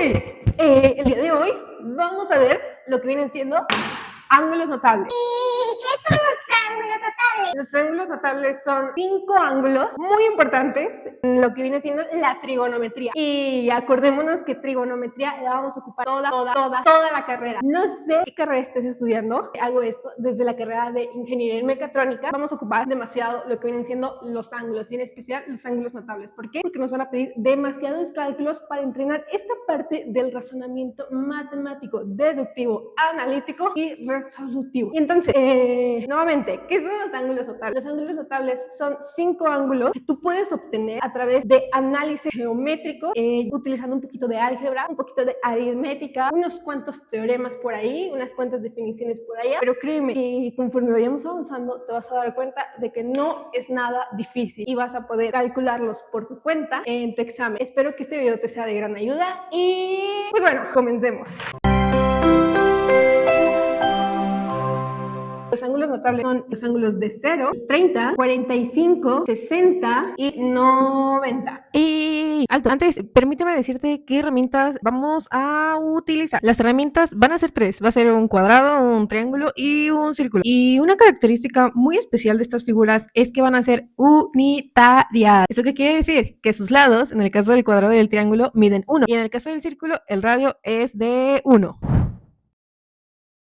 El día de hoy vamos a ver lo que vienen siendo ángulos notables. ¿Y qué son los ángulos notables? Los ángulos notables son 5 ángulos muy importantes en lo que viene siendo la trigonometría. Y acordémonos que trigonometría la vamos a ocupar toda la carrera. No sé qué carrera estés estudiando. Hago esto desde la carrera de ingeniería en mecatrónica. Vamos a ocupar demasiado lo que vienen siendo los ángulos, y en especial los ángulos notables. ¿Por qué? Porque nos van a pedir demasiados cálculos para entrenar esta parte del razonamiento matemático, deductivo, analítico y resolutivo. Y entonces, nuevamente, ¿qué son los ángulos notables? Los ángulos notables son 5 ángulos que tú puedes obtener a través de análisis geométrico, utilizando un poquito de álgebra, un poquito de aritmética, unos cuantos teoremas por ahí, unas cuantas definiciones por allá, pero créeme que conforme vayamos avanzando te vas a dar cuenta de que no es nada difícil y vas a poder calcularlos por tu cuenta en tu examen. Espero que este video te sea de gran ayuda y pues bueno, comencemos. Los ángulos notables son los ángulos de 0, 30, 45, 60 y 90. Y alto, antes permíteme decirte qué herramientas vamos a utilizar. Las herramientas van a ser 3, va a ser un cuadrado, un triángulo y un círculo. Y una característica muy especial de estas figuras es que van a ser unitarias. ¿Eso qué quiere decir? Que sus lados, en el caso del cuadrado y del triángulo, miden 1 y en el caso del círculo el radio es de 1.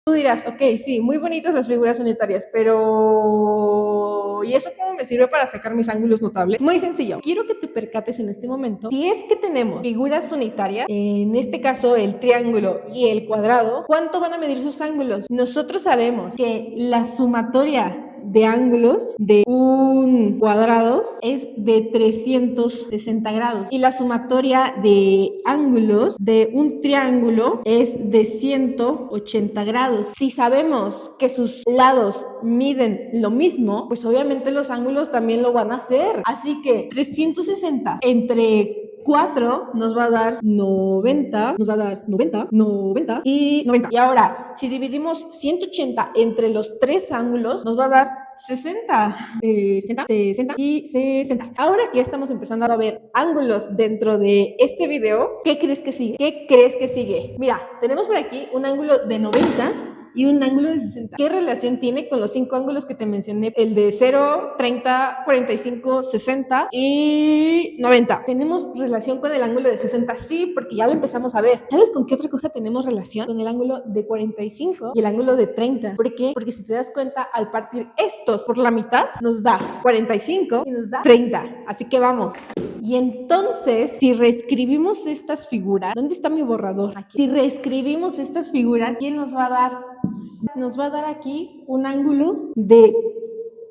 Tú dirás, ok, sí, muy bonitas las figuras unitarias, pero ¿y eso cómo me sirve para sacar mis ángulos notables? Muy sencillo. Quiero que te percates en este momento, si es que tenemos figuras unitarias, en este caso el triángulo y el cuadrado, ¿cuánto van a medir sus ángulos? Nosotros sabemos que la sumatoria de ángulos de un cuadrado es de 360 grados y la sumatoria de ángulos de un triángulo es de 180 grados. Si sabemos que sus lados miden lo mismo, pues obviamente los ángulos también lo van a hacer. Así que 360 entre 4 nos va a dar 90, nos va a dar 90, 90 y 90. Y ahora, si dividimos 180 entre los 3 ángulos, nos va a dar 60, 60, 60 y 60. Ahora que estamos empezando a ver ángulos dentro de este video, ¿qué crees que sigue? ¿Qué crees que sigue? Mira, tenemos por aquí un ángulo de 90 y un ángulo de 60. ¿Qué relación tiene con los 5 ángulos que te mencioné? El de 0, 30, 45, 60 y 90. ¿Tenemos relación con el ángulo de 60? Sí, porque ya lo empezamos a ver. ¿Sabes con qué otra cosa tenemos relación? Con el ángulo de 45 y el ángulo de 30. ¿Por qué? Porque si te das cuenta, al partir estos por la mitad, nos da 45 y nos da 30. Así que vamos. Y entonces, si reescribimos estas figuras, ¿dónde está mi borrador? Aquí. Si reescribimos estas figuras, ¿quién nos va a dar? Nos va a dar aquí un ángulo de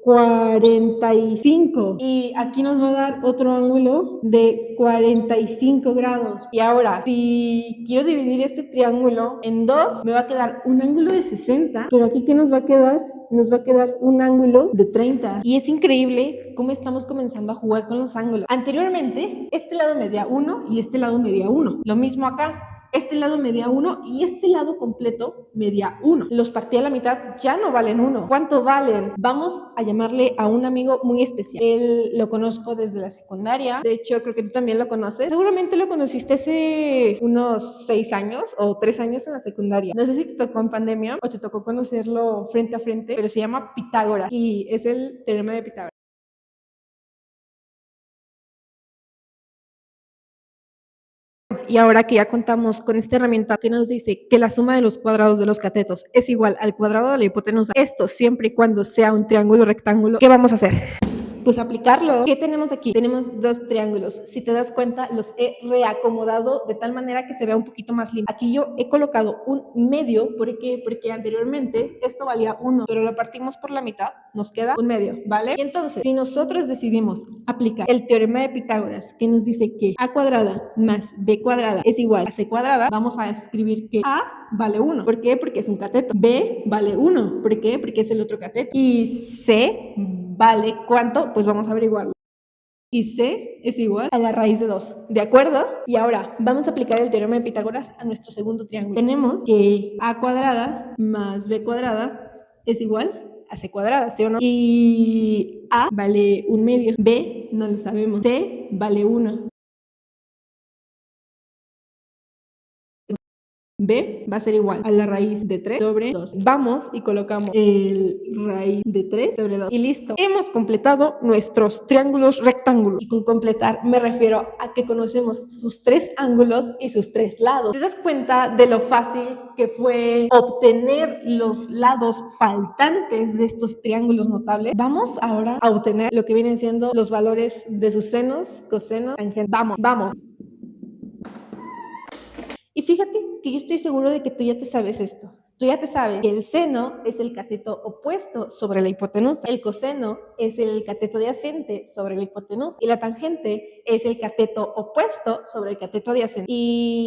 45 y aquí nos va a dar otro ángulo de 45 grados. Y ahora, si quiero dividir este triángulo en dos, me va a quedar un ángulo de 60, pero aquí ¿qué nos va a quedar? Nos va a quedar un ángulo de 30. Y es increíble cómo estamos comenzando a jugar con los ángulos. Anteriormente, este lado medía 1 y este lado medía 1. Lo mismo acá. Este lado medía 1 y este lado completo medía 1. Los partí a la mitad, ya no valen 1. ¿Cuánto valen? Vamos a llamarle a un amigo muy especial. Él lo conozco desde la secundaria. De hecho, creo que tú también lo conoces. Seguramente lo conociste hace unos 6 años o 3 años en la secundaria. No sé si te tocó en pandemia o te tocó conocerlo frente a frente, pero se llama Pitágoras y es el teorema de Pitágoras. Y ahora que ya contamos con esta herramienta que nos dice que la suma de los cuadrados de los catetos es igual al cuadrado de la hipotenusa, esto siempre y cuando sea un triángulo rectángulo, ¿qué vamos a hacer? Pues aplicarlo. ¿Qué tenemos aquí? Tenemos dos triángulos. Si te das cuenta, los he reacomodado de tal manera que se vea un poquito más limpio. Aquí yo he colocado un medio. ¿Por qué? Porque anteriormente esto valía 1, pero lo partimos por la mitad, nos queda un medio, ¿vale? Y entonces, si nosotros decidimos aplicar el teorema de Pitágoras, que nos dice que a cuadrada más b cuadrada es igual a c cuadrada, vamos a escribir que a vale 1. ¿Por qué? Porque es un cateto. B vale 1. ¿Por qué? Porque es el otro cateto. Y c vale ¿cuánto? Pues vamos a averiguarlo. Y c es igual a la raíz de 2, ¿de acuerdo? Y ahora vamos a aplicar el teorema de Pitágoras a nuestro segundo triángulo. Tenemos que a cuadrada más b cuadrada es igual a c cuadrada, ¿sí o no? Y a vale un medio, b no lo sabemos, c vale 1. B va a ser igual a la raíz de 3 sobre 2. Vamos y colocamos el raíz de 3 sobre 2. Y listo. Hemos completado nuestros triángulos rectángulos. Y con completar me refiero a que conocemos sus 3 ángulos y sus 3 lados. ¿Te das cuenta de lo fácil que fue obtener los lados faltantes de estos triángulos notables? Vamos ahora a obtener lo que vienen siendo los valores de sus senos, cosenos, tangentes. Vamos. Y fíjate que yo estoy seguro de que tú ya te sabes esto. Tú ya te sabes que el seno es el cateto opuesto sobre la hipotenusa, el coseno es el cateto adyacente sobre la hipotenusa y la tangente es el cateto opuesto sobre el cateto adyacente. Y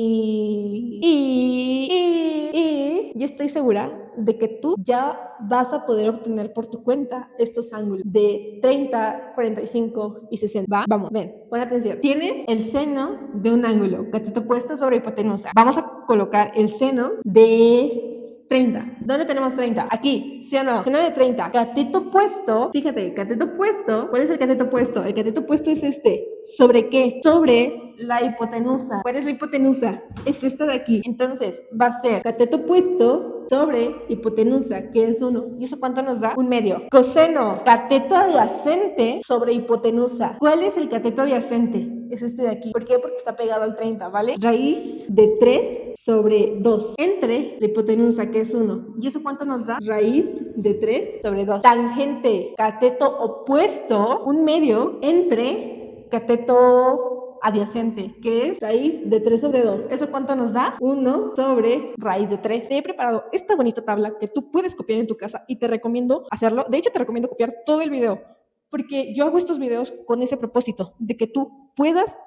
yo estoy segura de que tú ya vas a poder obtener por tu cuenta estos ángulos de 30, 45 y 60. ¿Va? Vamos, ven, pon atención. Tienes el seno de un ángulo, cateto opuesto sobre hipotenusa. Vamos a colocar el seno de 30. ¿Dónde tenemos 30? Aquí, ¿sí o no? Seno de 30. Cateto opuesto. Fíjate, cateto opuesto. ¿Cuál es el cateto opuesto? El cateto opuesto es este. ¿Sobre qué? Sobre la hipotenusa. ¿Cuál es la hipotenusa? Es esta de aquí. Entonces, va a ser cateto opuesto sobre hipotenusa, que es 1. ¿Y eso cuánto nos da? 1/2. Coseno, cateto adyacente sobre hipotenusa. ¿Cuál es el cateto adyacente? Es este de aquí. ¿Por qué? Porque está pegado al 30, ¿vale? Raíz de 3 sobre 2 entre la hipotenusa, que es 1. ¿Y eso cuánto nos da? Raíz de 3 sobre 2. Tangente, cateto opuesto, 1/2 entre cateto adyacente, que es raíz de 3 sobre 2. ¿Eso cuánto nos da? 1 sobre raíz de 3. Te he preparado esta bonita tabla que tú puedes copiar en tu casa y te recomiendo hacerlo. De hecho, te recomiendo copiar todo el video, porque yo hago estos videos con ese propósito, de que tú puedas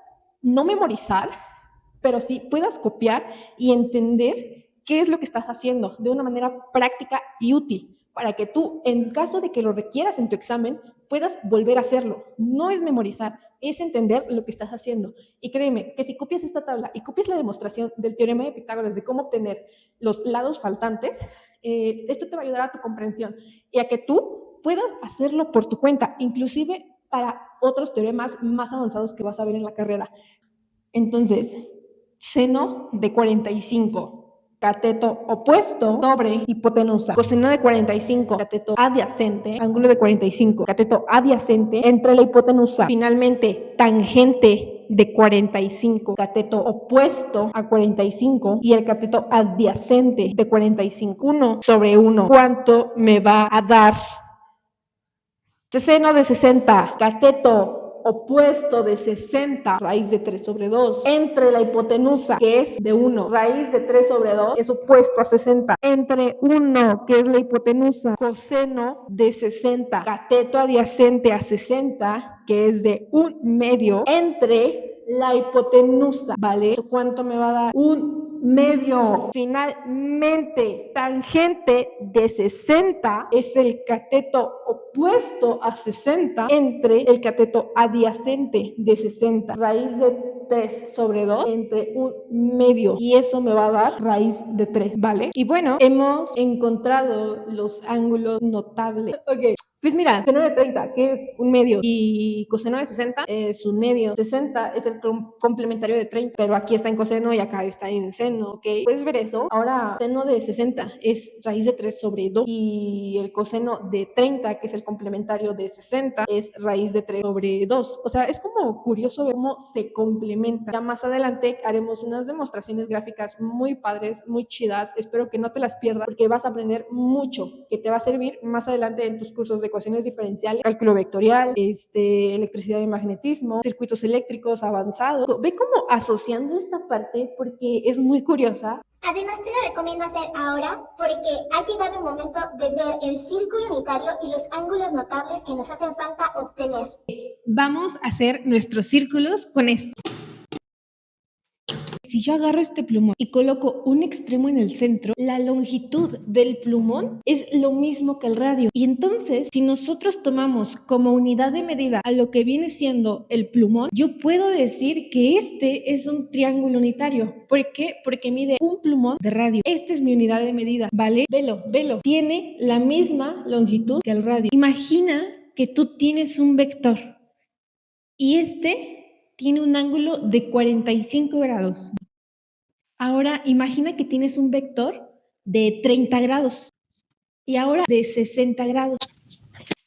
no memorizar, pero sí puedas copiar y entender qué es lo que estás haciendo de una manera práctica y útil, para que tú, en caso de que lo requieras en tu examen, puedas volver a hacerlo. No es memorizar, es entender lo que estás haciendo. Y créeme que si copias esta tabla y copias la demostración del teorema de Pitágoras de cómo obtener los lados faltantes, esto te va a ayudar a tu comprensión y a que tú puedas hacerlo por tu cuenta, inclusive para otros teoremas más avanzados que vas a ver en la carrera. Entonces, seno de 45, cateto opuesto sobre hipotenusa. Coseno de 45, cateto adyacente, ángulo de 45, cateto adyacente entre la hipotenusa. Finalmente, tangente de 45, cateto opuesto a 45 y el cateto adyacente de 45. 1 sobre 1. ¿Cuánto me va a dar? Seno de 60, cateto opuesto de 60, raíz de 3 sobre 2, entre la hipotenusa, que es de 1, raíz de 3 sobre 2, es opuesto a 60, entre 1, que es la hipotenusa, coseno de 60, cateto adyacente a 60, que es de 1/2, entre la hipotenusa, ¿vale? ¿Cuánto me va a dar? 1/2. Finalmente, tangente de 60 es el cateto opuesto a 60 entre el cateto adyacente de 60. Raíz de 3 sobre 2 entre 1/2. Y eso me va a dar raíz de 3, ¿vale? Y bueno, hemos encontrado los ángulos notables. Ok. Pues mira, seno de 30, que es 1/2, y coseno de 60 es 1/2. 60 es el complementario de 30, pero aquí está en coseno y acá está en seno, ¿ok? Puedes ver eso. Ahora, seno de 60 es raíz de 3 sobre 2, y el coseno de 30, que es el complementario de 60, es raíz de 3 sobre 2. O sea, es como curioso ver cómo se complementa. Ya más adelante haremos unas demostraciones gráficas muy padres, muy chidas. Espero que no te las pierdas, porque vas a aprender mucho que te va a servir más adelante en tus cursos de ecuaciones diferenciales, cálculo vectorial, electricidad y magnetismo, circuitos eléctricos avanzados. Ve como asociando esta parte porque es muy curiosa. Además te lo recomiendo hacer ahora porque ha llegado el momento de ver el círculo unitario y los ángulos notables que nos hacen falta obtener. Vamos a hacer nuestros círculos con esto. Si yo agarro este plumón y coloco un extremo en el centro, la longitud del plumón es lo mismo que el radio. Y entonces, si nosotros tomamos como unidad de medida a lo que viene siendo el plumón, yo puedo decir que este es un triángulo unitario. ¿Por qué? Porque mide un plumón de radio. Esta es mi unidad de medida, ¿vale? Velo. Tiene la misma longitud que el radio. Imagina que tú tienes un vector y este tiene un ángulo de 45 grados. Ahora imagina que tienes un vector de 30 grados y ahora de 60 grados.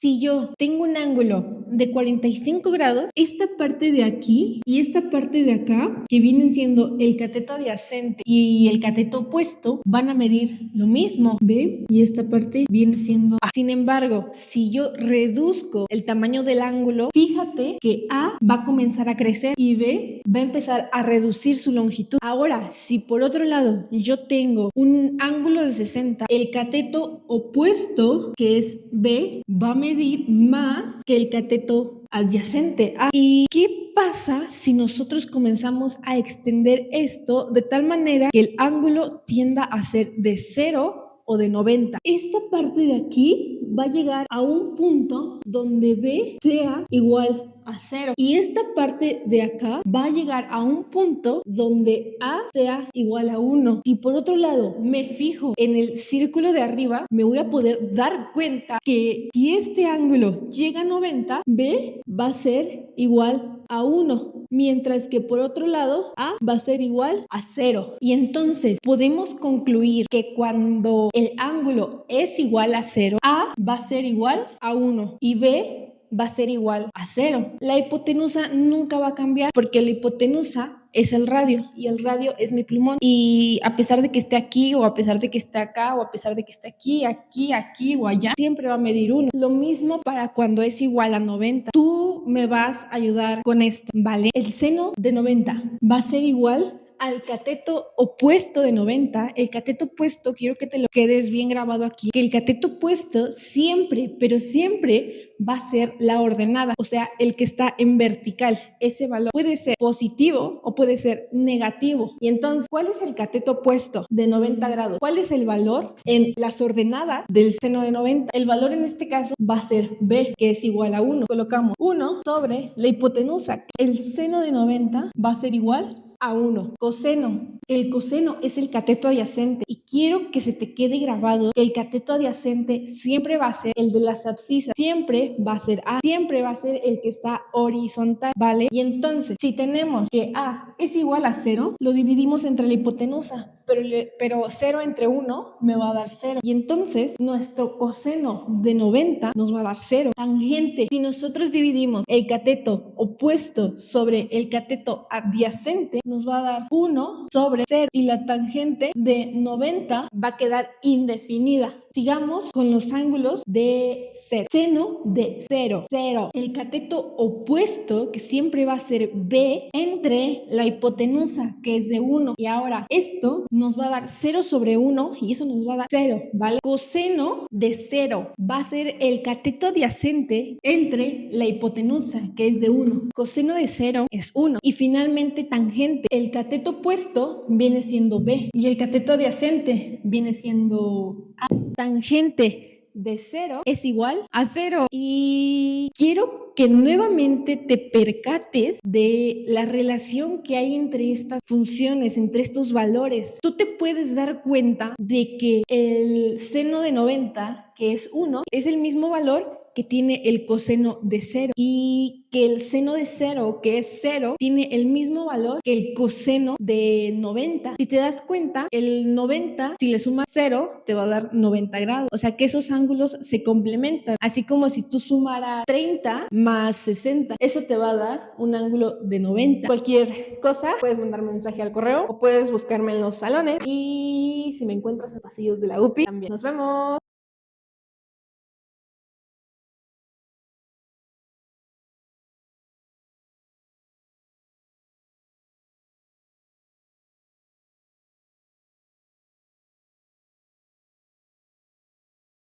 Si yo tengo un ángulo de 45 grados, esta parte de aquí y esta parte de acá, que vienen siendo el cateto adyacente y el cateto opuesto, van a medir lo mismo, ¿ve? Y esta parte viene siendo A. Sin embargo, si yo reduzco el tamaño del ángulo, fíjate que A va a comenzar a crecer y B va a empezar a reducir su longitud. Ahora, si por otro lado yo tengo un ángulo de 60, el cateto opuesto, que es B, va a medir más que el cateto adyacente A. ¿Y qué pasa si nosotros comenzamos a extender esto de tal manera que el ángulo tienda a ser de 0 o de 90? Esta parte de aquí va a llegar a un punto donde B sea igual a 0 y esta parte de acá va a llegar a un punto donde A sea igual a 1. Si por otro lado me fijo en el círculo de arriba, me voy a poder dar cuenta que si este ángulo llega a 90, B va a ser igual a 1, mientras que por otro lado A va a ser igual a 0. Y entonces podemos concluir que cuando el ángulo es igual a 0, A va a ser igual a 1 y B va a ser igual a 0. La hipotenusa nunca va a cambiar porque la hipotenusa es el radio y el radio es mi plumón, y a pesar de que esté aquí o a pesar de que esté acá o a pesar de que esté aquí, aquí, aquí o allá, siempre va a medir 1. Lo mismo para cuando es igual a 90. Tú me vas a ayudar con esto, ¿vale? El seno de 90 va a ser igual al cateto opuesto de 90. El cateto opuesto, quiero que te lo quedes bien grabado aquí, que el cateto opuesto siempre, pero siempre va a ser la ordenada, o sea, el que está en vertical. Ese valor puede ser positivo o puede ser negativo. Y entonces, ¿cuál es el cateto opuesto de 90 grados? ¿Cuál es el valor en las ordenadas del seno de 90? El valor en este caso va a ser B, que es igual a 1. Colocamos 1 sobre la hipotenusa. El seno de 90 va a ser igual a 1. Coseno. El coseno es el cateto adyacente y quiero que se te quede grabado que el cateto adyacente siempre va a ser el de las abscisas, siempre va a ser A, siempre va a ser el que está horizontal, ¿vale? Y entonces, si tenemos que A es igual a 0, lo dividimos entre la hipotenusa, pero 0 entre 1 me va a dar 0. Y entonces, nuestro coseno de 90 nos va a dar 0. Tangente. Si nosotros dividimos el cateto opuesto sobre el cateto adyacente, nos va a dar 1 sobre 0 y la tangente de 90 va a quedar indefinida. Sigamos con los ángulos de 0. Seno de 0. 0. El cateto opuesto, que siempre va a ser B, entre la hipotenusa, que es de 1. Y ahora esto nos va a dar 0 sobre 1 y eso nos va a dar 0, ¿vale? Coseno de 0 va a ser el cateto adyacente entre la hipotenusa, que es de 1. Coseno de 0 es 1. Y finalmente tangente. El cateto opuesto viene siendo B y el cateto adyacente viene siendo A. Tangente de 0 es igual a 0. Y quiero que nuevamente te percates de la relación que hay entre estas funciones, entre estos valores. Tú te puedes dar cuenta de que el seno de 90, que es 1, es el mismo valor que tiene el coseno de 0 y que el seno de 0, que es 0, tiene el mismo valor que el coseno de 90. Si te das cuenta, el 90, si le sumas 0, te va a dar 90 grados. O sea que esos ángulos se complementan. Así como si tú sumaras 30 más 60, eso te va a dar un ángulo de 90. Cualquier cosa, puedes mandarme un mensaje al correo o puedes buscarme en los salones. Y si me encuentras en pasillos de la UPI, también. Nos vemos.